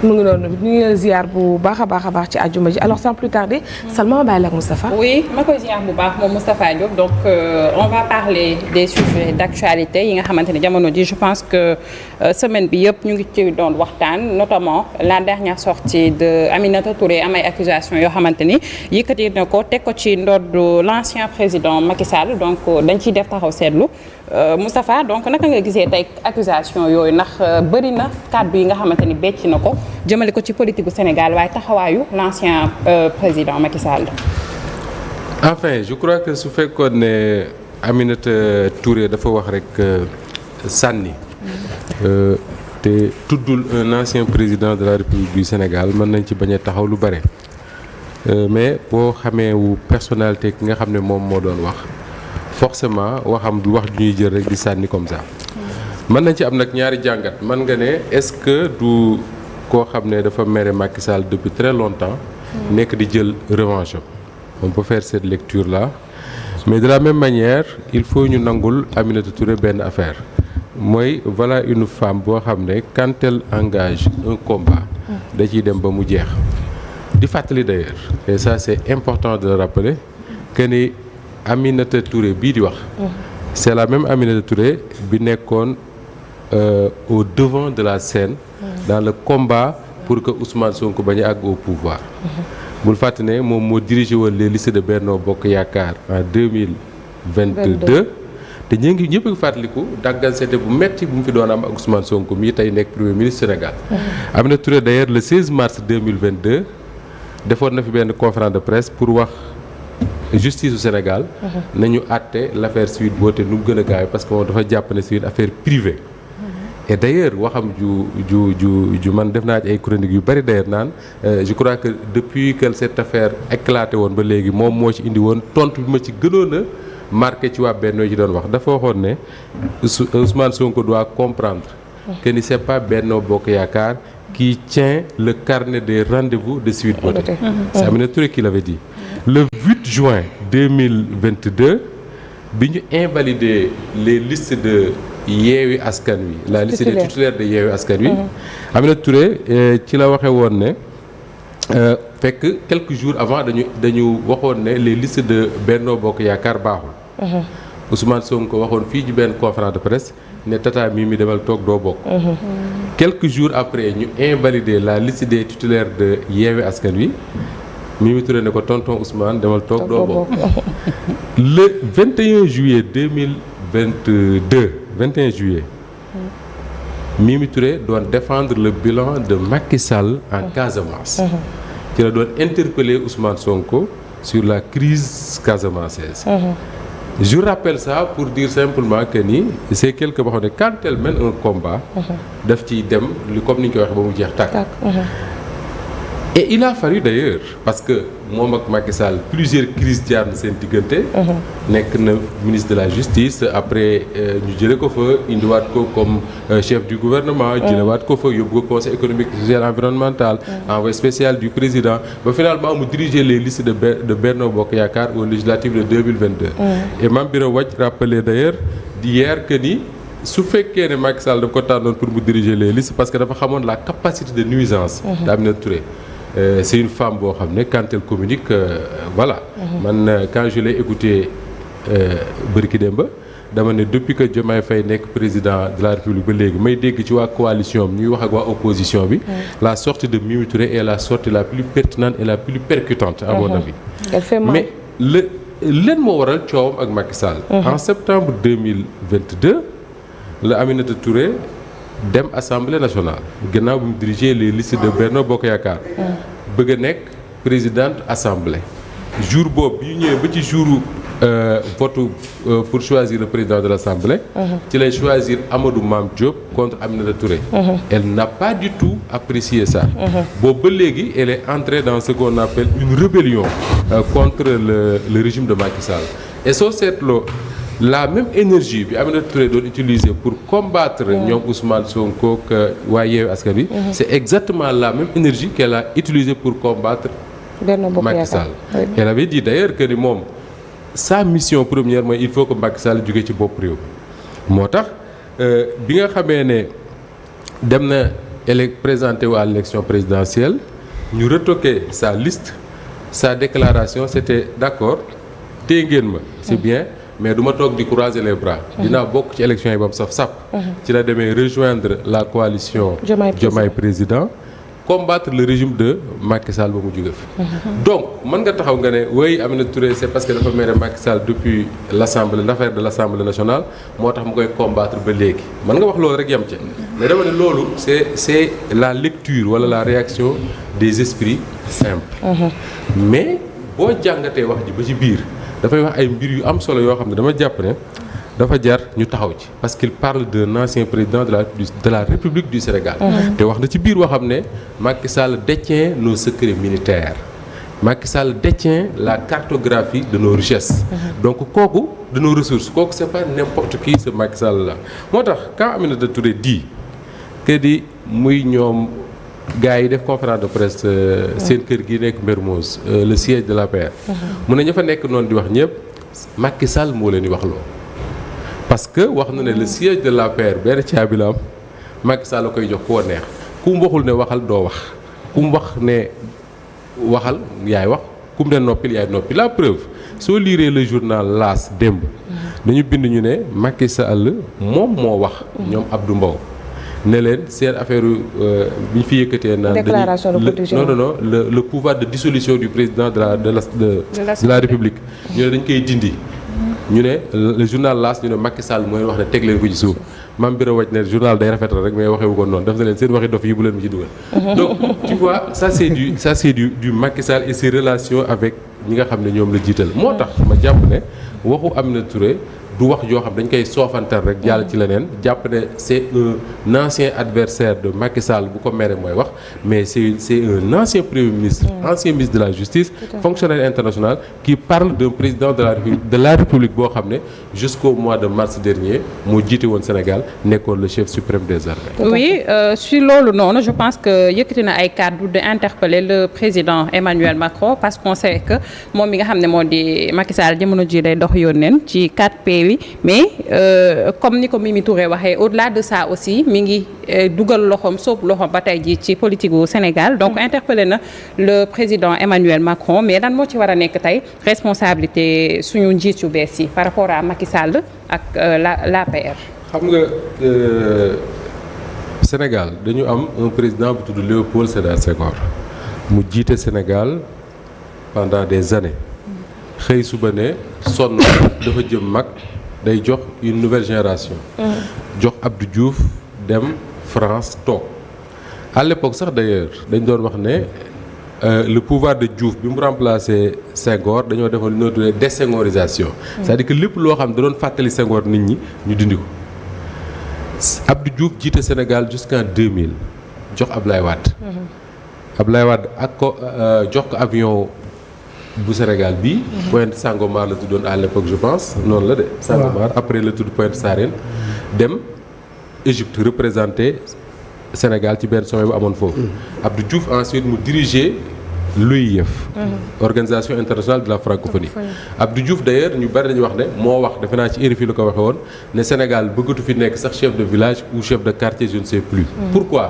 mu ngi noonu ñu ngi ziar bu baax a baax ci àjjuma ji alors sans plus tarder Salma bàyyi la ak Moustapha. oui ma koy ziar bu baax moom Moustapha Diop donc on va parler des sujets d'actualité yi nga xamante ne jamono ji je pense que semaine bi yëpp ñu ngi ci doon waxtaan notamment la dernière sortie de Aminata Touré am ay accusations yoo xamante ni yëkkati na ko teg ko ci ndoddu l'ancien président Macky Sall donc dañ ciy def taxaw seetlu Moustapha donc naka nga gisee tey accusation yooyu ndax bëri na kàddu yi nga xamante ni becc na ko jëmale ko ci politique bu Sénégal waaye taxawaayu l'ancien président Macky Sall. enfin je crois que su fekkoon ne Aminata Touré dafa wax rek sànni te tuddul un ancien président de la République du Sénégal mën nañ ci bañ a taxaw lu bare mais boo xamee wu personnalité ki nga xam ne moom moo doon wax forcément waxam du wax ju ñuy jël rek di sànni comme ça. mën nañ ci am nag ñaari jàngat mën nga ne est-ce que du koo xam ne dafa mere Macky Sall depuis très longtemps nekk di jël revanche am on peut faire cette lecture là mais de la même manière il faut ñu nangul Aminata Touré benn affaire mooy voilà une femme boo xam ne quand elle engage un combat da ciy dem ba mu jeex di fàttali d'ailleurs et ça c'est important de le rappeler que ni Aminata Touré bii di wax c'est la même Aminata Touré bi nekkoon au devant de la scène dans le combat pour que Ousmane Sonko bañ a àgg au pouvoir bul fàtte ne moom moo dirigé woon les listes de Benno Bokk Yaakaar en 2022 te ñu ngi ñëpp a fàttaliku dàggansete bu metti bu mu fi doon am ak Ousmane Sonko mii tey nekk premier ministre Sénégal Aminata Touré d'ailleurs le 16 mars 2022 defoon na fi benn conférence de presse pour wax justice au Sénégal nañu àtte l'affaire Sweet Beauté nu mu gën a gaaw parce que moom dafa jàpp ne c'est une affaire privée et d'ailleurs waxam ju man def naa ci ay chroniques yu bari d'ailleurs naan je crois que depuis que cette affaire éclaté woon ba léegi moom moo ci indi woon tontu bi ma ci gënoon a marqué ci waa Benno ci doon wax dafa waxoon ne Ousmane Sonko doit comprendre que ni c'est pas Benno Bokk Yaakaar qui tient le carnet des rendez-vous de Sweet Beauté. C'est Aminata Touré qui l'avait dit. Le 8 juin 2022 bi ñu invalidé les listes de Yewwi Askan Wi la liste des titulaires de Yewwi Askan Wi Aminata Touré ci la waxee woon ne fekk quelques jours avant dañu waxoon ne les listes de Benno Bokk Yaakaar baaxul Ousmane Sonko waxoon fii ci benn conférence de presse ne tata mi demal toog doo bokk quelques jours après ñu invalidé la liste des titulaires de Yewwi Askan Wi Mimi Touré ne ko tonton Ousmane demal toog doo bokk le 21 juillet 2022 21 juillet Mimi Touré doon défendre le bilan de Macky Sall en Casamance ci la doon interpeller Ousmane Sonko sur la crise casamançaise je rappelle ça pour dire simplement que ni c'est quelque boo xam ne quand elle mène un combat daf ciy dem li comme ni ñu koy waxee ba mu jeex tàkk et il a fallu d'ailleurs parce que moom ak Macky Sall plusieurs crises jaar na seen diggante nekk na ministre de la justice après ñu jële ko fa indiwaat ko comme chef du gouvernement jëlewaat ko fa yóbbu ko conseil économique social environnemental envoyé spécial du président ba finalement mu diriger les listes de Benno Bokk Yaakaar aux législatives de 2022 et Mame Birame Wathie rappelait d'ailleurs d'hier que ni su fekkee ne Macky Sall daf ko tànnoon pour mu diriger les listes parce que dafa xamoon la capacité de nuisance d'Aminata Touré c'est une femme boo xam ne quand elle communique voilà man quand je l'ai écouté bërki démb dama ne depuis que Diomaye Faye nekk président de la République ba léegi may dégg ci waa coalition bi ñuy wax ak waa opposition bi la sortie de Mimi Touré est la sortie la plus pertinente et la plus percutante à mon avis mais leen moo waral coowam ak Macky Sall en septembre 2022 la Aminata Touré dem assemblée nationale gannaaw bi mu diriger les listes de Benno Bokk Yaakaar bëgg a nekk présidente assemblée jour boobu bi ñu ñëwee ba ci jouru vote pour choisir le président de l'assemblée ci lay choisir Amadou Mame Diop contre Aminata Touré elle n'a pas du tout apprécié ça boobu ba léegi elle est entrée dans ce qu'on appelle une rébellion contre le régime de Macky Sall et soo seetloo la même énergie bi Aminata Touré doon utiliser pour combattre ñoom Ousmane Sonko que waa Yewwi Askan Wi c'est exactement la même énergie qu'elle a utilisée pour combattre Macky Sall elle avait dit d'ailleurs que ni moom sa mission première mooy il faut que Macky Sall jóge ci bopp réew moo tax bi nga xamee ne dem na présenté wu à l'élection présidentielle ñu retoqué sa liste sa déclaration c'était d'accord téye ngeen ma c'est bien mais du ma toog di croiser les bras. dinaa bokk ci élection yi ba mu saf sàpp. ci la demee rejoindre la coalition. Diomaye président combattre le régime de Macky Sall ba mu jóge fi. donc mën nga taxaw nga ne oui Aminata Touré c'est parce que dafa mere Macky Sall depuis l'affaire de l'Assemblée nationale moo tax mu koy combattre ba léegi mën nga wax loolu rek yam ci mais dama ne loolu c'est la lecture wala la réaction des esprits simples. mais boo jàngatee wax ji ba ci biir dafay wax ay mbir yu am solo yoo xam ne dama jàpp ne dafa jar ñu taxaw ci parce qu'il parle d'un ancien président de la République du Sénégal. te wax na ci biir waxam ne Macky Sall détient nos secrets militaires Macky Sall détient la cartographie de nos richesses. donc kooku de nos ressources kooku c'est pas n'importe qui ce Macky Sall là moo tax quand Aminata Touré dit que di muy ñoom gars yi def conférence de presse seen kër gi nekk Mermoz le siège de l'APR. mu ne ña fa nekk noonu di wax ñëpp Macky Sall moo leen di wax loo parce que wax na ne le siège de l'APR benn caabi la am Macky Sall la koy jox koo neex ku mu waxul ne waxal doo wax ku mu wax ne waxal yaay wax ku mu ne noppil yaay noppi la preuve soo liiree le journal L'As démb dañu bind ñu ne Macky Sall moom moo wax ñoom Abdou Mbow ne leen seen affaire bi ñu fi yëkkatee naan déclaration de politique non le pouvoir de dissolution du président de la République ñu ne dañ koy dindi. ñu ne le journal L'As ñu ne Macky Sall mooy wax ne teg leen ko ci suuf Mame Birame Wathie ne journal day rafetal rek mais waxewu ko noonu def na leen seen waxi dof yi bu leen mu ci dugal. donc tu vois ça c'est du Macky Sall et ses relations avec ñi nga xam ne ñoom la jiital. moo tax ma jàpp ne waxu Aminata Touré du wax joo xam dañ koy soofantal rek jàll ci leneen jàpp ne c'est un ancien adversaire de Macky Sall bu ko mere mooy wax mais c'est un ancien premier ministre ancien ministre de la justice fonctionnaire international qui parle d'un président de la République boo xam ne jusqu'au mois de mars dernier moo jiite woon Sénégal nekkoon le chef suprême des armées. oui sur loolu noonu je pense que yëkkati na ay kàddu de interpeller le président Emmanuel Macron parce qu'on sait que moom mi nga xam ne moo di Macky Sall jamono ji day dox yónneen ci 4P mais comme ni ko Mimi Touré waxee au-delà de ça aussi mi ngi dugal loxoom sóob loxoom ba tey ji ci politique gu Sénégal donc interpellé na le président Emmanuel Macron mais lan moo ci war a nekk tey responsabilité suñu njiit yu bees yi par rapport à Macky Sall ak l'APR. xam nga Sénégal dañu am un président bu tudd Léopold Sédar Senghor mu jiite Sénégal pendant des années xëy suba ne sonn dafa jëm mag day jox une nouvelle génération. jox Abdou Diouf dem France toog à l'époque sax d'ailleurs dañ doon wax ne le pouvoir de Diouf bi mu remplacé Senghor dañoo defoon lu ñuy tuddee désengorisation. c'est-à-dire que lépp loo xam da doon fàttali Senghor nit ñi ñu dindi ko. Abdou Diouf jiite Sénégal jusqu'en 2000 jox Ablaye Wade. Ablaye Wade ak ko jox ko avion. bu Sénégal bi Pointe Sangomar la tuddoon à l'époque je pense noonu la de Sangomar après la tudd Pointe Sarène dem Égypte représenter Sénégal ci benn sommet bu amoon foofu Abdou Diouf ensuite mu diriger l'OIF Organisation internationale de la francophonie Abdou Diouf d'ailleurs ñu bari dañu wax ne moo wax defe naa ci RFI la ko waxee woon ne Sénégal bëggatu fi nekk sax chef de village ou chef de quartier je ne sais plus pourquoi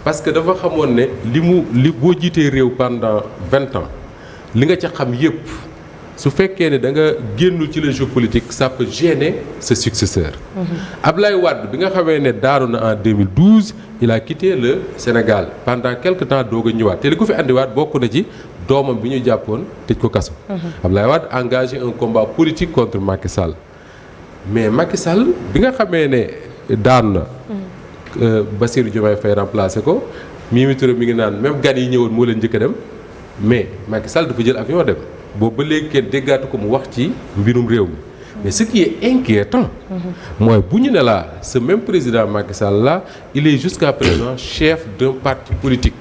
parce que dafa xamoon ne li boo jiitee réew pendant 20 ans li nga ca xam yépp su fekkee ne da nga génnul ci le jeu politique ça peut gêner ce successeur. Ablaye Wade bi nga xamee ne daanu na en 2012 il a quitté le Sénégal pendant quelque temps doog a ñëwaat te li ko fi andiwaat bokk na ci doomam bi ñu jàppoon tëj ko kaso. Ablaye Wade engagé un combat politique contre Macky Sall mais Macky Sall bi nga xamee ne daanu na. Bassirou Diomaye Faye remplacé ko Mimi Touré mi ngi naan même gan yi ñëwoon moo leen njëkk a dem. mais Macky Sall dafa jël avion dem boobu ba léegi kenn déggaatu ko mu wax ci mbirum réew mi mais ce qui est inquiétant mooy bu ñu ne la ce même président Macky Sall là il est jusqu'à présent chef d'un parti politique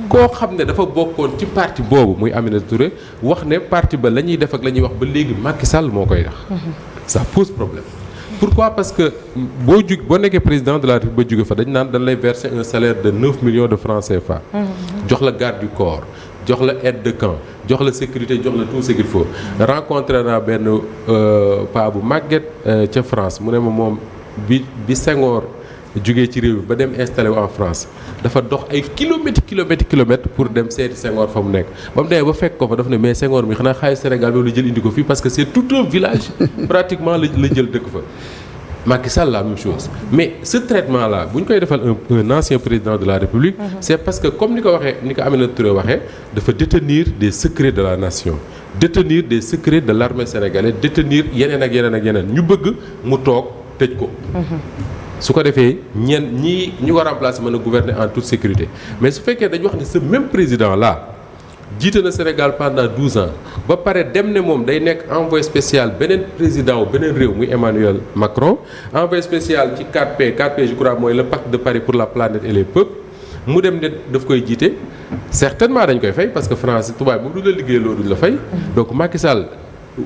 koo xam ne dafa bokkoon ci parti boobu muy Aminata Touré wax ne parti ba la ñuy def ak la ñuy wax ba léegi Macky Sall moo koy def ça pose problème pourquoi parce que boo nekkee président de la République ba jóge fa dañ naan dañ lay verser un salaire de 9 millions de francs CFA jox la garde du corps jox la aide de camp jox la sécurité jox la tout ce qu'il faut rencontré naa benn paa bu màgget ca France mu ne ma moom bi Senghor jugee ci réew bi ba dem installé wu en France dafa dox ay kilomètres pour dem seeti Senghor fa mu nekk ba mu demee ba fekk ko fa daf ne mais Senghor mi xanaa xaalis Sénégal loolu la jël indi ko fii parce que c'est tout un village pratiquement la jël dëkk fa. Macky Sall la même chose mais ce traitement là bu ñu koy defal un ancien président de la République c'est parce que comme ni ko Aminata Touré waxee dafa détenir des secrets de la nation détenir des secrets de l'armée sénégalaise détenir yeneen ak yeneen ñu bëgg mu toog tëj ko su ko defee ñi ñu ko remplacer mën a gouverner en toute sécurité mais su fekkee dañu wax ne ce même président là jiite na Sénégal pendant 12 ans ba pare dem ne moom day nekk envoyé spécial beneen président wu beneen réew muy Emmanuel Macron envoyé spécial ci 4P je crois mooy le pacte de Paris pour la planète et les peuples mu dem ne daf koy jiite certainement dañ koy fay parce que France tubaab boobu du la liggéey loolu duñ la fay donc Macky Sall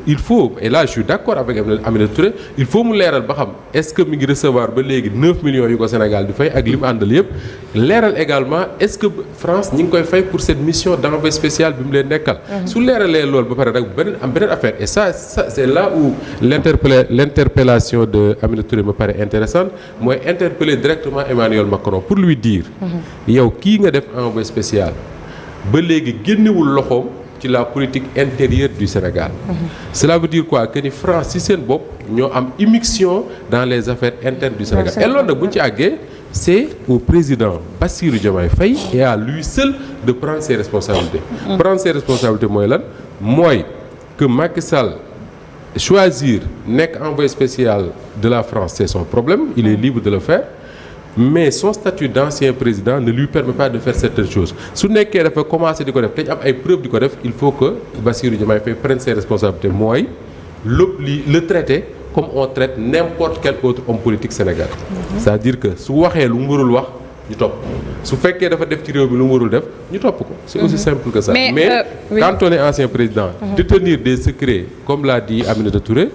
il faut et là je suis d'accord avec Aminata Touré il faut mu leeral ba xam est-ce que mi ngi recevoir ba léegi 9 millions yu ko Sénégal di fay ak li mu àndal yëpp leeral également est-ce que France ñi ngi koy fay pour cette mission d'envoyé spécial bi mu leen nekkal su leeralee loolu ba pare rek beneen affaire et ça c'est là où l'interpellation de Aminata Touré me paraît intéressante mooy interpeller directement Emmanuel Macron pour lui dire yow kii nga def envoyé spécial ba léegi génnewul loxoom ci la politique intérieure du Sénégal. Cela veut dire quoi que ni France ci seen bopp ñoo am immixtion dans les affaires internes du Sénégal. Et loolu nag bu ñu ci àggee c'est au président Bassirou Diomaye Faye et à lui seul de prendre ses responsabilités. Prendre ses responsabilités mooy lan mooy que Macky Sall choisir nekk envoyé spécial de la France c'est son problème il est libre de le faire. Mais son statut d'ancien président ne lui permet pas de faire certaines choses su nekkee dafa commencer di ko def te am ay preuves di ko def il faut que Bassirou Diomaye Faye prenne ses responsabilités mooy le traiter comme on traite n'importe quel autre homme politique sénégalais. C'est-à-dire que su waxee lu mu warul wax ñu topp su fekkee dafa def ci réew mi lu mu warul def ñu topp ko. C'est aussi simple que ça. Mais quand on est ancien président. Détenir des secrets comme l'a dit Aminata Touré.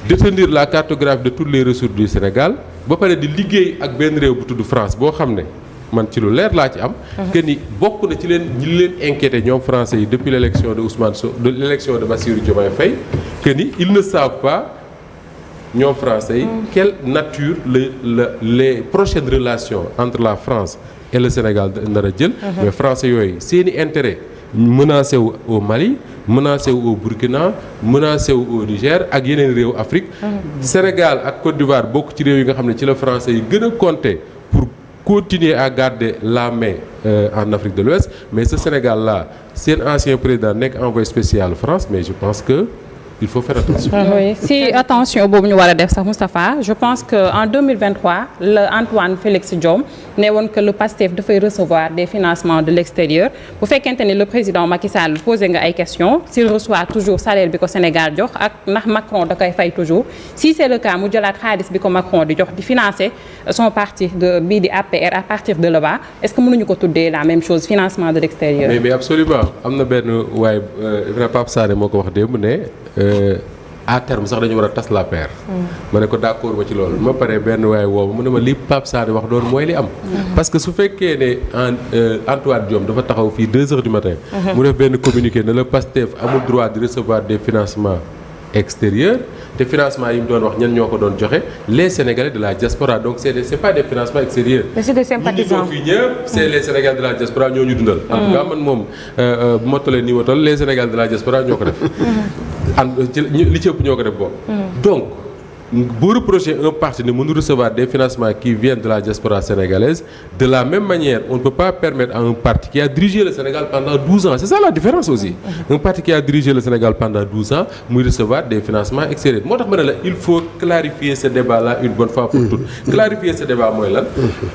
Détenir la cartographie de toutes les ressources du Sénégal ba pare di liggéey ak benn réew bu tudd France boo xam ne man ci lu leer laa ci am. que ni bokk na ci ñi leen inquiété ñoom français yi depuis l'élection de l'élection de Bassirou Diomaye Faye que ni ils ne savent pas ñoom français yi quelle nature les prochaines relations entre la France et le Sénégal nar a jël. mais français yooyu seeni intérêt menacé wu au Mali. menacé wu au Burkina menacé wu au Niger ak yeneen réew Afrique. Sénégal ak Côte d'Ivoire bokk ci réew yi nga xam ne ci la français yi gën a compter pour continuer à garder la main en Afrique de l'Ouest mais ce Sénégal là seen ancien président nekk envoyé spécial France mais je pense que il faut faire attention. Oui, si attention boobu ñu war a def sax Moustapha je pense que en 2023 le Antoine Félix Diome ne woon que le PASTEF dafay recevoir des financements de l'extérieur bu fekkente ni le président Macky Sall posé nga ay questions s'il reçoit toujours salaire bi ko Sénégal jox ak ndax Macron da koy fay toujours si c'est le cas mu jëlaat xaalis bi ko Macron di jox di financer son parti bii di APR à partir de là-bas est-ce que mënuñu ko tuddee la même chose financement de l'extérieur. mais absolument am na benn waaye Pape Sané moo ko wax démb ne. à terme sax dañu war a tas la paire. ma ne ko d'accord ma ci loolu ma pare benn waaye woowu mu ne ma li Pape Sané wax doon mooy li am. parce que su fekkee ne Antoine Diome dafa taxaw fii 2 heures du matin. mu def benn communiqué ne le PASTEF amul droit de recevoir des financements extérieurs te financement yi mu doon wax ñan ñoo ko doon joxe les Sénégalais de la diaspora donc c'est pas des financements extérieurs. mais c'est des sympathisants fii ñëpp c'est les Sénégalais de la diaspora ñoo ñu dundal. en tout cas man moom bu ma tollee nii ma toll les Sénégalais de la diaspora ñoo ko def. li ci ëpp ñoo ko def boobu. donc boo reprocher un parti ne mënu recevoir des financements qui viennent de la diaspora sénégalaise de la même manière on ne peut pas permettre à un parti qui a dirigé le Sénégal pendant 12 ans c'est ça la différence aussi. un parti qui a dirigé le Sénégal pendant 12 ans muy recevoir des financements extérieurs moo tax ma ne la il faut clarifier ce débat là une bonne fois pour toutes. clarifier ce débat mooy lan.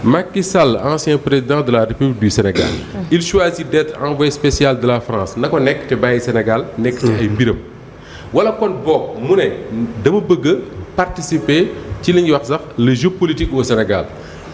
Macky Sall ancien président de la République du Sénégal. il choisit d'être envoyé spécial de la France na ko nekk te bàyyi Sénégal nekk ci ay mbiram. wala kon boog mu ne dama bëgg participer ci li ñuy wax sax le jeu politique au Sénégal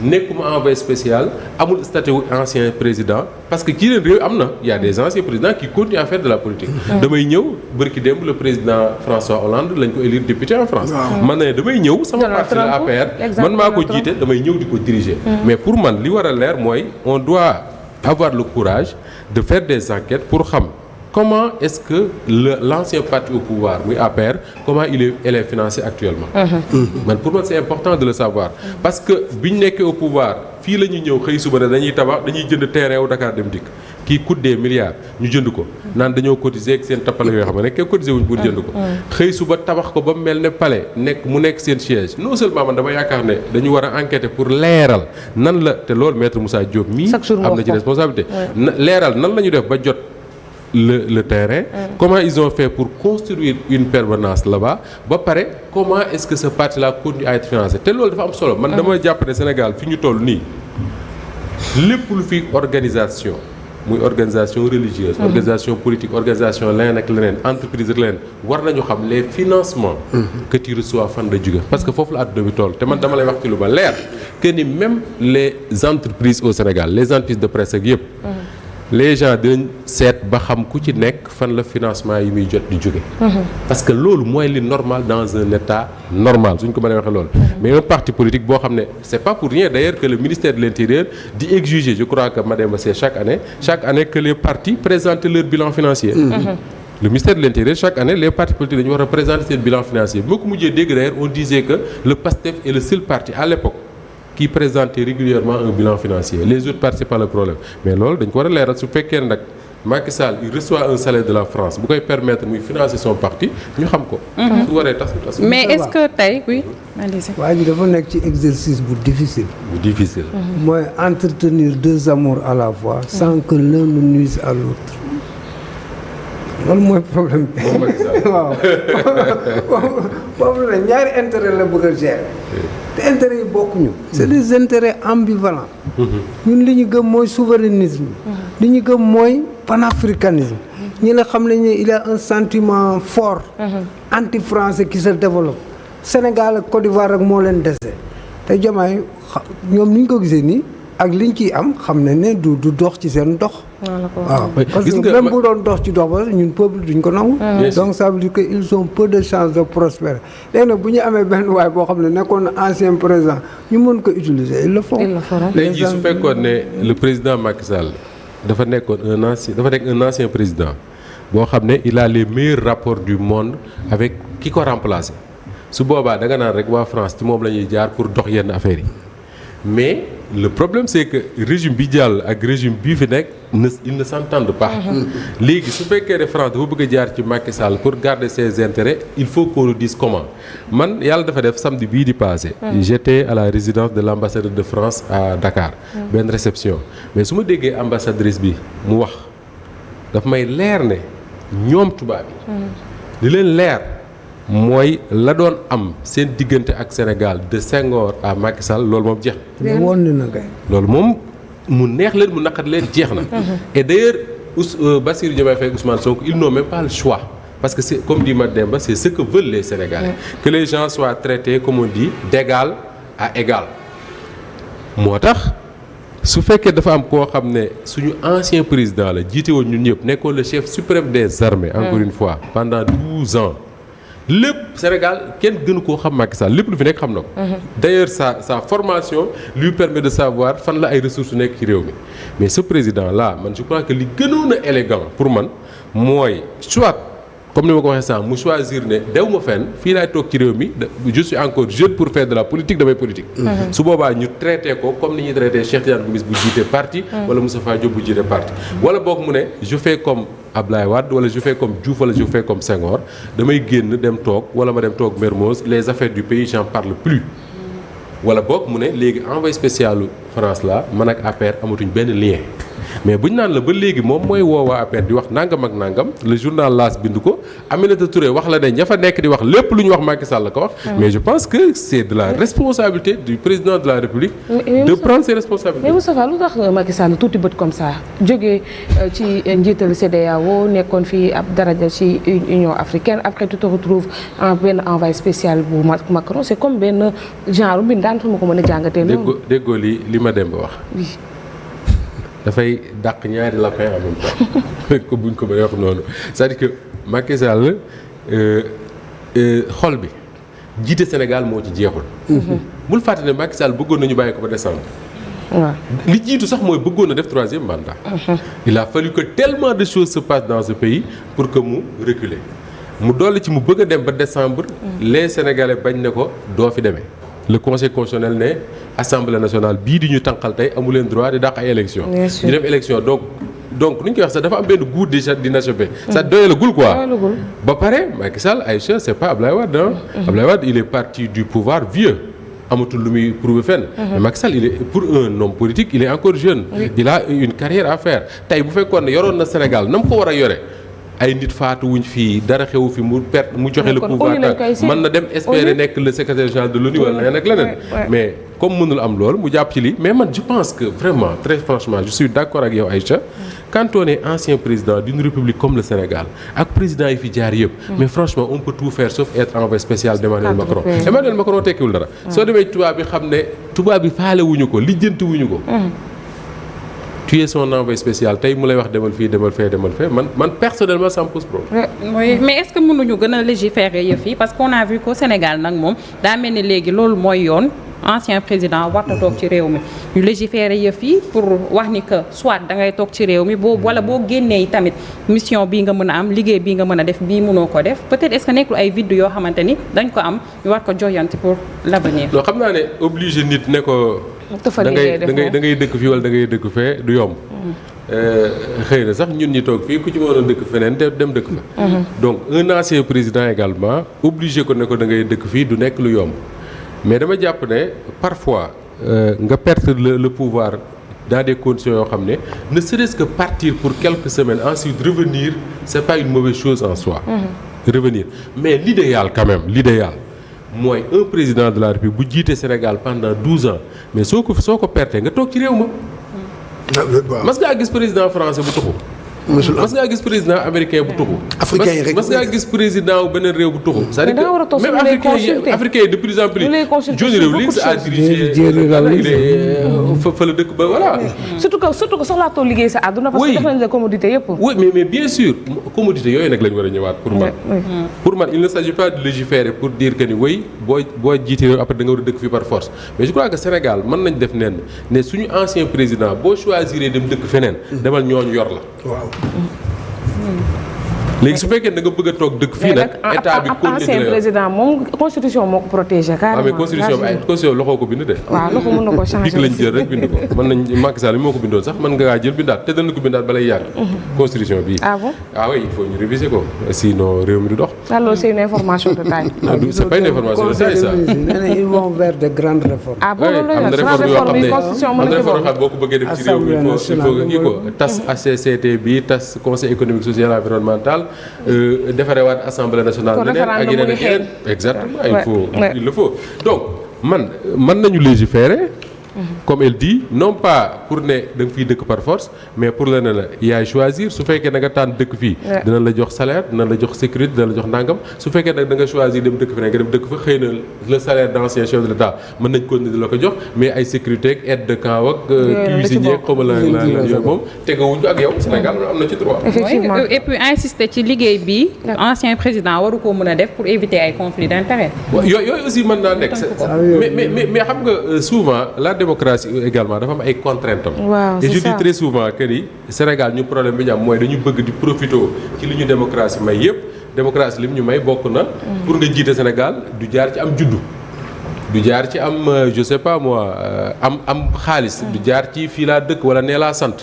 nekkuma envoyé spécial amul statut ancien président parce que ci leen réew am na il y a des anciens présidents qui continuent à faire de la politique. damay ñëw bërki démb le président François Hollande lañ ko élire député en France. man na ne damay ñëw sama parti la APR man maa ko jiite damay ñëw di ko diriger. mais pour man li war a leer mooy on doit avoir le courage de faire des enquêtes pour xam. comment est-ce que l'ancien parti au pouvoir muy APR comment elle est financée actuellement. man pour moi c'est important de le savoir. parce que bi ñu nekkee au pouvoir fii la ñuy ñëw xëy suba ne dañuy tabax dañuy jënd terrain wu Dakar Dem Dikk kii coûte des milliards ñu jënd ko naan dañoo cotiser ak seen tappale yoo xam ne kenn cotiser wuñ pour jënd ko. xëy suba tabax ko ba mu mel ne palais mu nekk seen siège non seulement man dama yaakaar ne dañu war a enquêter pour leeral nan la te loolu maître Moussa Diop mii am na ci responsabilité leeral nan la ñu def ba jot le terrain comment ils ont fait pour construire une permanence là-bas ba pare comment est-ce que ce parti-là continue à être financé te loolu dafa am solo man dama jàpp ne Sénégal fi ñu toll nii lépp lu fi organisation muy organisation religieuse organisation politique organisation leneen ak leneen entreprise ak leneen war nañu xam les financements que tu reçois fan la jóge parce que foofu la àdduna bi toll te man dama lay wax ci lu ba leer que ni même les entreprises au Sénégal les entreprises de presse ak yëpp les gens dinañ seet ba xam ku ci nekk fan la financement yi muy jot di jóge parce que loolu mooy li normal dans un état normal suñ ko mënee waxee loolu mais un parti politique boo xam ne c'est pas pour rien d'ailleurs que le ministère de l'Intérieur di exiger je crois que Mademba c'est chaque année que les partis présentent leur bilan financier le ministère de l'Intérieur chaque année les partis politiques dañu war a présenter seen bilan financier boo ko mujjee dégg d'ailleurs on disait que le PASTEF est le seul parti à l'époque qui présentait régulièrement un bilan financier les autres partis c'est pas le problème mais loolu dañ ko war a leeral su fekkee nag Macky Sall il reçoit un salaire de la France bu koy permettre muy financer son parti ñu xam ko. su waree tas. mais est-ce que tey oui. waa ji dafa nekk ci exercice bu difficile. mooy entretenir deux amours à la fois sans que l'un ne nuise à l'autre. loolu mooy problème bi. waaw boobu la ñaari intérêt la bëgg a gérer. te intérêts yi bokkuñu. c'est des intérêts ambivalents. ñun li ñu gëm mooy souverainisme. li ñu gëm mooy panafricanisme. ñi la xam nañ ne il y a un sentiment fort. anti-français qui se développe. Sénégal ak Côte d'Ivoire ak moo leen dese. te Diomaye ñoom ni ñu ko gisee nii ak liñ ciy am xam nañ ne du dox ci seen dox. waaw parce que même bu doon dox ci dox ba ñun peuple duñ ko nangu. donc ça veut dire que ils ont peu de chances de prospérer léegi nag bu ñu amee benn waay boo xam ne nekkoon na ancien président ñu mën ko utiliser ils le font. léegi su fekkoon ne le président Macky Sall dafa nekk un ancien président boo xam ne il a les meilleurs rapports du monde avec ki ko remplacé su boobaa da nga naan rek waa France ci moom la ñuy jaar pour dox yenn affaires yi mais. Le problème c'est que régime bi jàll ak régime bii fi nekk ils ne s'entendent pas. léegi su fekkee ne France dafa bëgg a jaar ci Macky Sall pour garder ses intérêts il faut qu'on nous dise comment man yàlla dafa def samedi bii di passé. j'étais à la résidence de l'ambassadeur de France à Dakar. benn réception mais su ma déggee ambassadrice bi mu wax daf may leer ne ñoom tubaab yi. li leen leer. mooy la doon am seen diggante ak Sénégal de Senghor à Macky Sall loolu moom jeex na. loolu moom mu neex leen mu naqat leen jeex na. et d'ailleurs Bassirou Diomaye Faye Ousmane Sonko ils n'ont même pas le choix parce que c'est comme dit Mademba c'est ce que veulent les Sénégalais. que les gens soient traités comme on dit d'égal à égal. moo tax su fekkee dafa am koo xam ne suñu ancien président la jiite woon ñun ñëpp nekkoon le chef suprême des armées. encore une fois pendant 12 ans. lépp Sénégal kenn gënu koo xam Macky Sall lépp lu fi nekk xam na ko. d'ailleurs sa formation lui permet de savoir fan la ay ressources nekk ci réew mi mais ce président là man je crois que li gënoon a élégant pour man mooy soit comme ni ma ko waxee sànq mu choisir ne dew ma fenn fii laay toog ci réew mi je suis encore jeune pour faire de la politique damay politique. su boobaa ñu traité ko comme ni ñuy traité Cheikh Tidiane Gomis bu jiite parti. wala Moustapha Diop bu jiite parti. wala boog mu ne je fais comme Ablaye Wade wala je fais comme Diouf wala je fais comme Senghor damay génn dem toog wala ma dem toog Mermoz les affaires du pays j'en parle plus. wala boog mu ne léegi envoyé spécial France la man ak APR amatuñ benn lien. mais bu ñu naan la ba léegi moom mooy woowaa APR di wax nangam ak nangam le journal L'As bind ko Aminata Touré wax la ne ña fa nekk di wax lépp lu ñu wax Macky Sall la ko wax. mais je pense que c'est de la responsabilité du président de la République. de prendre ses responsabilités. mais Moustapha lu tax Macky Sall tuuti bët comme ça jógee ci njiital CEDEAO nekkoon fii ab daraja ci Union africaine après tu te retrouves en benn envoyé spécial bu Macron c'est comme benn genre mbindaan fu ma ko mën a jàngatee. déggoo li ma dem ba wax. dafay dàq ñaari lapin en même temps ko buñ ko bëri wax noonu c'est-à-dire que Macky Sall xol bi jiite Sénégal moo ci jeexul. bul fàtte ne Macky Sall bëggoon nañu bàyyi ko ba décembre li jiitu sax mooy bëggoon a def 3e mandat. Il a fallu que tellement de choses se passent dans ce pays pour que mu reculer mu dolli ci mu bëgg a dem ba décembre. Les Sénégalais bañ ne ko doo fi demee. Le conseil constitutionnel ne assemblée nationale bii di ñu tànqal tey amu leen droit di dàq ay élection ñu dem élection donc nu ñu koy wax sax dafa am benn goût d'inachevé. ça doyalagul quoi. ba pare Macky Sall Aïcha c'est pas Ablaye Wade Ablaye Wade il est parti du pouvoir vieux. amatul lu muy prouver fenn. mais Macky Sall il est pour un homme politique il est encore jeune. il a une carrière à faire tey bu fekkoon ne yoroon na Sénégal na mu ko war a yore. ay nit faatu wuñ fii dara xewu fi mu perte mu joxe le pouvoir mën na dem espérer nekk le secrétaire général de l'ONU wala leneen ak leneen mais comme mënul am loolu mu jàpp ci lii mais man je pense que vraiment très franchement je suis d'accord ak yow Aïcha quand on est ancien président d'une république comme le Sénégal ak président yi fi jaar yëpp mais franchement on peut tout faire sauf être envoyé spécial d'Emmanuel Macron Emmanuel Macron tekkiwul dara soo demee tubaab bi xam ne tubaab bi faale wuñu ko lijjanti wuñu ko tu es son envoyé spécial tey mu lay wax demal fii demal fee man personnellement ça me pose problème. oui mais est-ce que mënuñu gën a légiférer yëf yi parce qu'on a vu qu'au Sénégal nag moom daa mel ni léegi loolu mooy yoon ancien président warta toog ci réew mi ñu légiférer yëf yi pour wax ni que soit da ngay toog ci réew mi wala boo génnee tamit mission bii nga mën a am liggéey bii nga mën a def bii mënoo ko def peut-être est-ce que nekkul ay vide yoo xamante ni dañ ko am ñu war ko joyanti pour l'avenir. non xam naa ne obligé nit ne ko. da ngay dëkk fii wala da ngay dëkk fee du yomb. xëy na sax ñun ñi toog fii ku ci mën a dëkk feneen dem dëkk fa. donc un ancien président également obligé ko ne ko da ngay dëkk fii du nekk lu yomb mais dama jàpp ne parfois nga perdre le pouvoir dans des conditions yoo xam ne serait-ce que partir pour quelques semaines ensuite revenir c'est pas une mauvaise chose en soi. revenir mais l'idéal quand même mooy un président de la République bu jiite Sénégal pendant 12 ans mais soo ko pertee nga toog ci réew ma. mas ngaa gis président français bu tuxu. mas ngaa gis président américain bu tuxu. africain yi rek mas ngaa gis président wu beneen réew bu tuxu. c'est-à-dire que même africain yi de plus en plus. Johnny Rawlings a dirigé fa la dëkk ba voilà. surtout que soxlaatoo liggéey sa àdduna. parce que def nañ la commodité yëpp. oui mais bien sûr commodité yooyu nag la ñu war a ñëwaat pour man. pour man il ne s'agit pas de légiférer pour dire que ni oui boo jiite réew après da nga war a dëkk fii par force mais je crois que Sénégal mën nañ def nen ne suñu ancien président boo choisir dem dëkk feneen demal ñooñu yor la. waaw. léegi su fekkee da nga bëgg a toog dëkk fii nag. état bi ancien président moom constitution moo ko protégé carrément. mais constitution loxoo ko bind de. waaw loxo mën na ko changer dik lañ jël rek bind ko mën nañ Macky Sall moo ko bindoon sax mën nga jël bindaat te dana ko bindaat balay yàgg. constitution bii. ah bon ah oui il faut ñu réviser ko sinon réew mi du dox. alors c'est une information de taille. c'est pas une information de taille ça. ils vont vers de grandes réformes. ah bon loolu la ñu am na réforme yoo xam ne boo ko bëggee def ci réew mi il faut kii ko tas HCCT bi tas conseil économique social et environnemental defarewaat assemblée nationale leneen ak yeneen ak yeneen exactement il le faut donc man nañu légiférer comme elle dit non pas pour ne da nga fiy dëkk par force mais pour la ne la yaay choisir su fekkee da nga tànn dëkk fii dina la jox salaire dina la jox sécurité dina la jox ndàngam su fekkee nag da nga choisir dem dëkk fi ne nga dem dëkk fa xëy na le salaire d'ancien chef de l'État mën nañ continuer di la ko jox mais ay sécurité ak aide de camp ak cuisinier xawma la yooyu moom tegawuñ ko ak yow Sénégal am na ci droit effectivement et puis insister ci liggéey bi ancien président waru koo mën a def pour éviter ay conflits d'intérêt yooyu aussi mën naa nekk mais xam nga souvent la démocratie également dafa am ay contraintes am. waaw et je dis très souvent que ni Sénégal ñu problème bi ñu am mooy dañu bëgg di profiter ci li ñu démocratie may yëpp démocratie li mu ñu may bokk na. pour nga jiite Sénégal du jaar ci am juddu. du jaar ci am je sais pas moi am xaalis. du jaar ci fii laa dëkk wala nee laa sant.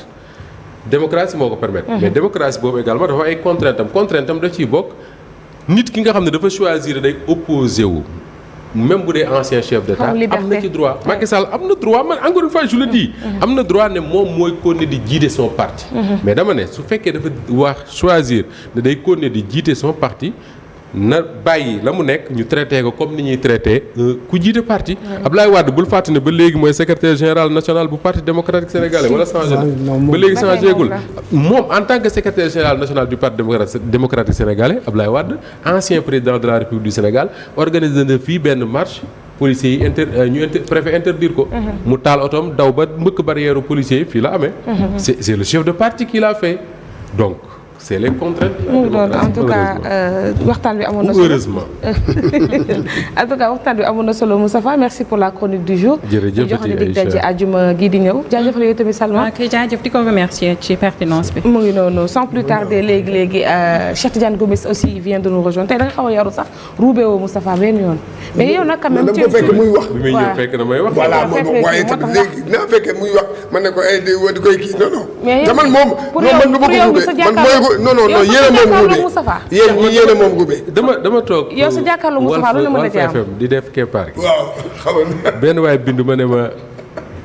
démocratie moo ko permettre. mais démocratie boobu également dafa ay contraintes am daf ciy bokk nit ki nga xam ne dafa choisir day opposé wu. même bu dee ancien chef d'État am na ci droit Macky Sall am na droit man encore une fois je le dis am na droit ne moom mooy continuer di jiite son parti mais dama ne su fekkee dafa wax choisir ne day continuer di jiite son parti na bàyyi la mu nekk ñu traité ko comme ni ñuy traité ku jiite parti Abdoulaye Wade bul fàtte ne ba léegi mooy secrétaire général national bu parti démocratique sénégalais wala changé na ba léegi changé gul moom en tant que secrétaire général national du parti démocratique sénégalais Abdoulaye Wade ancien président de la République du Sénégal organisé na fii benn marche policiers yi préfet interdire ko mu taal otoom daw ba mbëkk barrière policiers yi fii la amee c'est le chef de parti qui l'a fait donc c'est les contraintes. en tout cas waxtaan bi amoon na solo heureusement. en tout cas waxtaan bi amoon na solo Moustapha merci pour la chronique du jour. jërëjëf jox di dig daje àjjuma gii di ñëw jaajëfal yow tamit Salma. ok jaajëf di ko remercier ci pertinence bi. mu ngi noonu sans plus tarder léegi Cheikh Tidiane Gomis aussi vient de nous rejoindre tey da nga xaw a yaru sax ruubee woo Moustapha benn yoon mais yow nag quand même. man dama ko fekk muy wax. bi muy ñëw fekk na may wax. voilà moom waaye tamit léegi naa fekkee muy wax man ne ko ay di koy kii non. mais te man moom. pour yow man du ma ko ruubee man mooy ko non yéen a moom ruubee yéen a moom ruubee. dama toog. yow sa jàkkaarloo Moustapha lu la mën a jaam FM di def keppaar gi. waaw xam nga. benn waay bindu ma ne ma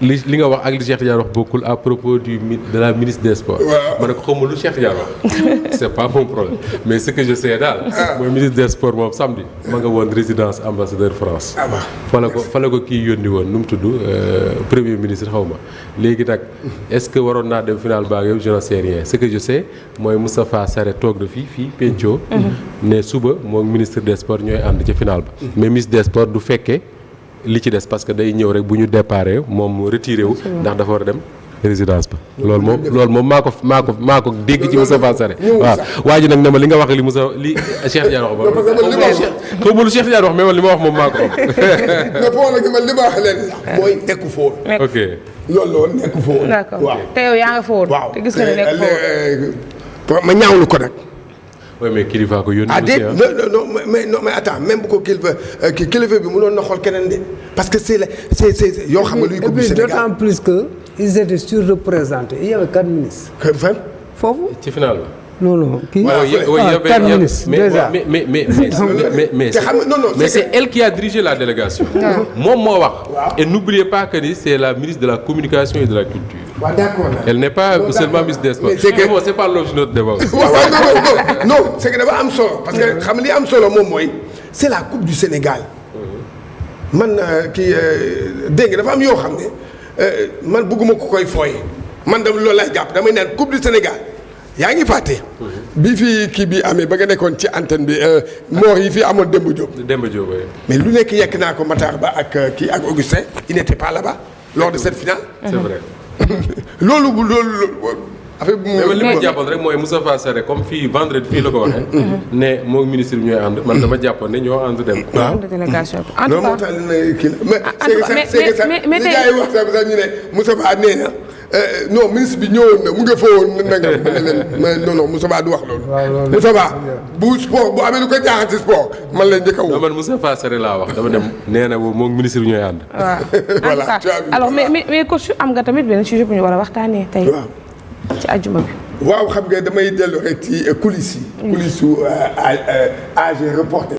li nga wax ak li Cheikh Tidiane wax bokkul à propos de la ministre des sports. waaw ma ne ko xamul lu Cheikh Tidiane wax. c'est pas mon problème mais ce que je sais daal. mooy ministre des sports moom samedi. ma nga woon résidence ambassadeur France. fa la ko kii yónni woon nu mu tudd premier ministre xaw ma. léegi nag est-ce que waroon naa dem final baag yow je n'en sais rien ce que je sais mooy Moustapha Sarré toog na fii Penco. ne suba moom ministre des sports ñooy ànd ci final ba. mais ministre des sports du fekkee. li ci des parce que day ñëw rek bu ñu déparé moom mu retiré wu ndax dafa war a dem résidence ba loolu moom maa ko dégg ci Moustapha Sarré waaw waa ji nag ne ma li nga wax li Cheikh Tidiane wax ba xaw ma lu Cheikh Tidiane wax mais man li ma wax moom maa ko wax nga foog nag man li ma wax leen sax mooy nekku foon ok loolu nekku foon d'accord waaw te yow yaa nga fa woon waaw te gis nga ne nekk foon ma ñaawlu ko nag oui mais kilifa ko yónni. déet non mais attends même bu ko kilifa bi mënoon na xool keneen de parce que c'est yoo xam nga luy coupe du Sénégal d'autant plus que ils étaient surreprésentés il y avait 4 ministres. fan foofu. ci final ba. non kii. waaw 4 ministres déjà mais c'est elle qui a dirigé la délégation. moom moo wax. et n'oubliez pas que ni c'est la ministre de la communication et de la culture. waaw d'accord. elle n'est pas seulement ministre des sports. c'est pas l'objet de notre débat. non c'est que dafa am solo parce que xam nga li am solo moom mooy c'est la coupe du Sénégal. man kii dégg nga dafa am yoo xam ne man bëgguma ko koy fooye man dama loolu laay jàpp damay naan coupe du Sénégal yaa ngi fàtte. bi fii kii bi amee ba nga nekkoon ci antenne bi moor yi fii amoon Demba Diop. mais lu nekk yekk naa ko Matar Ba ak kii ak Augustin il n'était pas là-bas lors de cette finale. c'est vrai. loolu affaire bi mais li ma jàppoon rek mooy Moustapha Sarré comme fii vendredi fii la ko waxee. ne moom ministre bi ñooy ànd man dama jàppoon ne ñoo ànd dem. waaw délégation bi en tout cas moo tax kii la mais gars yi wax sax ñu ne Moustapha nee na non ministre bi ñëwoon na mu nga fa woon nangam ne leen mais non Moustapha du wax loolu. Moustapha bu sport bu amee lu ko jaaxal ci sport man la njëkk a woo. man Moustapha Sarré laa wax dama dem nee na moom ministre bi ñooy ànd. waaw voilà en tout cas alors mais coach am nga tamit benn sujet bu ñu war a waxtaanee tey. ci àjjuma bi. waaw xam nga damay dellu rek ci coulisses yi. coulisses su AG reporté.